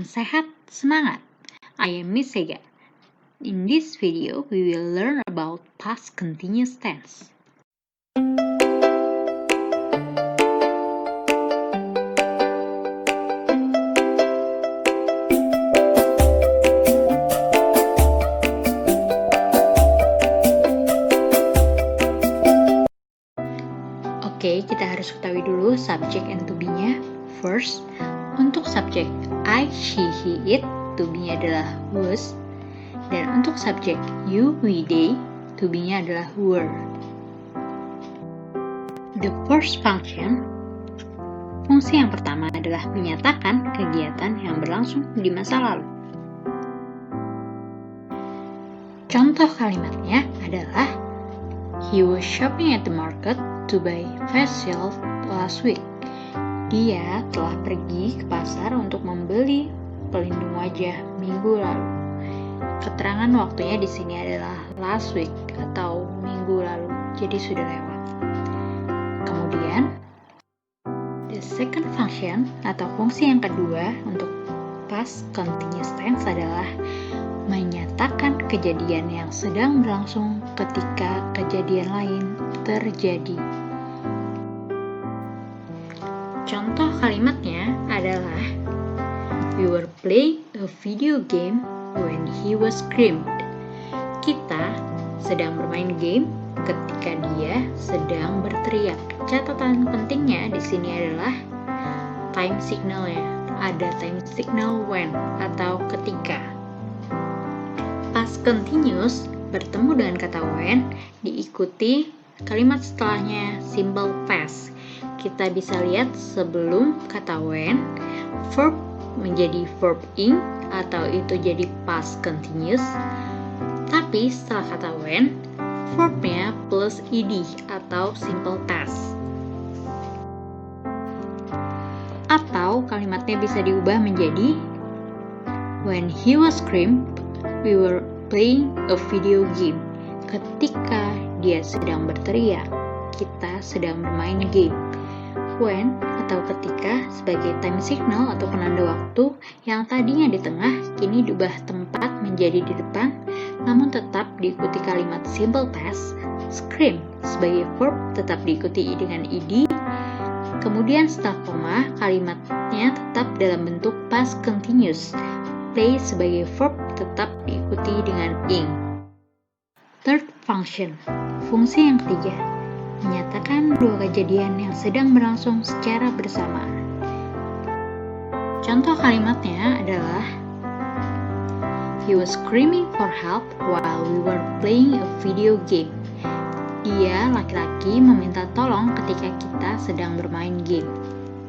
Salam sehat, semangat! I am Miss Sega. In this video, we will learn about past continuous tense. Oke, kita harus ketahui dulu subject and to be-nya. First, untuk subjek I, she, he, it, to be-nya adalah was. Dan untuk subjek you, we, they, to be-nya adalah were. The first function, fungsi yang pertama adalah menyatakan kegiatan yang berlangsung di masa lalu. Contoh kalimatnya adalah he was shopping at the market to buy face shield last week. Dia telah pergi ke pasar untuk membeli pelindung wajah minggu lalu. Keterangan waktunya di sini adalah last week atau minggu lalu, jadi sudah lewat. Kemudian, the second function atau fungsi yang kedua untuk past continuous tense adalah menyatakan kejadian yang sedang berlangsung ketika kejadian lain terjadi. Contoh kalimatnya adalah we were playing a video game when he was screamed. Kita sedang bermain game ketika dia sedang berteriak. Catatan pentingnya di sini adalah time signal-nya. Ada time signal when atau ketika. Past continuous bertemu dengan kata when diikuti kalimat setelahnya simple past. Kita bisa lihat sebelum kata when, verb menjadi verb ing atau itu jadi past continuous. Tapi setelah kata when, verbnya plus ed atau simple past. Atau kalimatnya bisa diubah menjadi when he was screamed, we were playing a video game. Ketika dia sedang berteriak, kita sedang bermain game. When atau ketika sebagai time signal atau penanda waktu yang tadinya di tengah kini diubah tempat menjadi di depan, namun tetap diikuti kalimat simple past. Scream sebagai verb tetap diikuti dengan ed. Kemudian setelah koma kalimatnya tetap dalam bentuk past continuous. Play sebagai verb tetap diikuti dengan ing. Third function, fungsi yang ketiga, menyatakan dua kejadian yang sedang berlangsung secara bersamaan. Contoh kalimatnya adalah he was screaming for help while we were playing a video game. Dia laki-laki meminta tolong ketika kita sedang bermain game.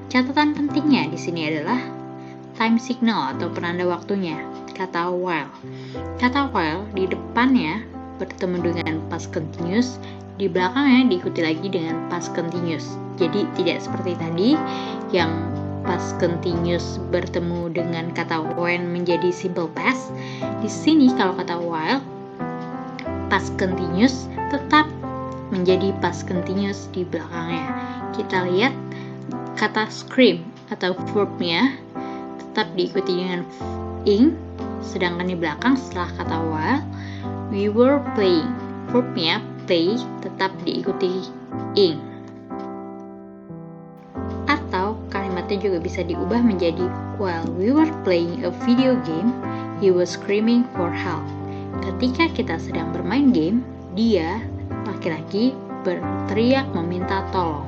Catatan pentingnya di sini adalah time signal atau penanda waktunya, kata while. Kata while di depannya bertemu dengan past continuous, di belakangnya diikuti lagi dengan past continuous. Jadi tidak seperti tadi yang past continuous bertemu dengan kata when menjadi simple past. Di sini kalau kata while, past continuous tetap menjadi past continuous di belakangnya. Kita lihat kata scream atau verbnya tetap diikuti dengan ing, sedangkan di belakang setelah kata while, we were playing. Verbnya play tetap diikuti ing. Atau kalimatnya juga bisa diubah menjadi while we were playing a video game, he was screaming for help. Ketika kita sedang bermain game, dia laki-laki berteriak meminta tolong.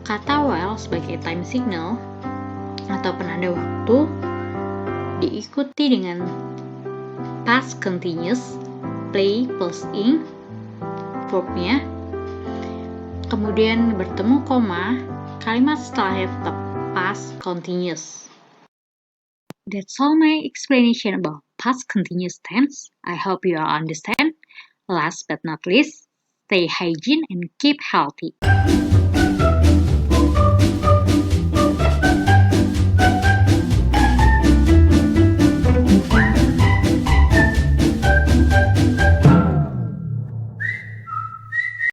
Kata while sebagai time signal atau penanda waktu diikuti dengan past continuous, play plus ing, verbnya, kemudian bertemu koma, kalimat setelahnya tetap past continuous. That's all my explanation about past continuous tense. I hope you all understand. Last but not least, stay hygiene and keep healthy.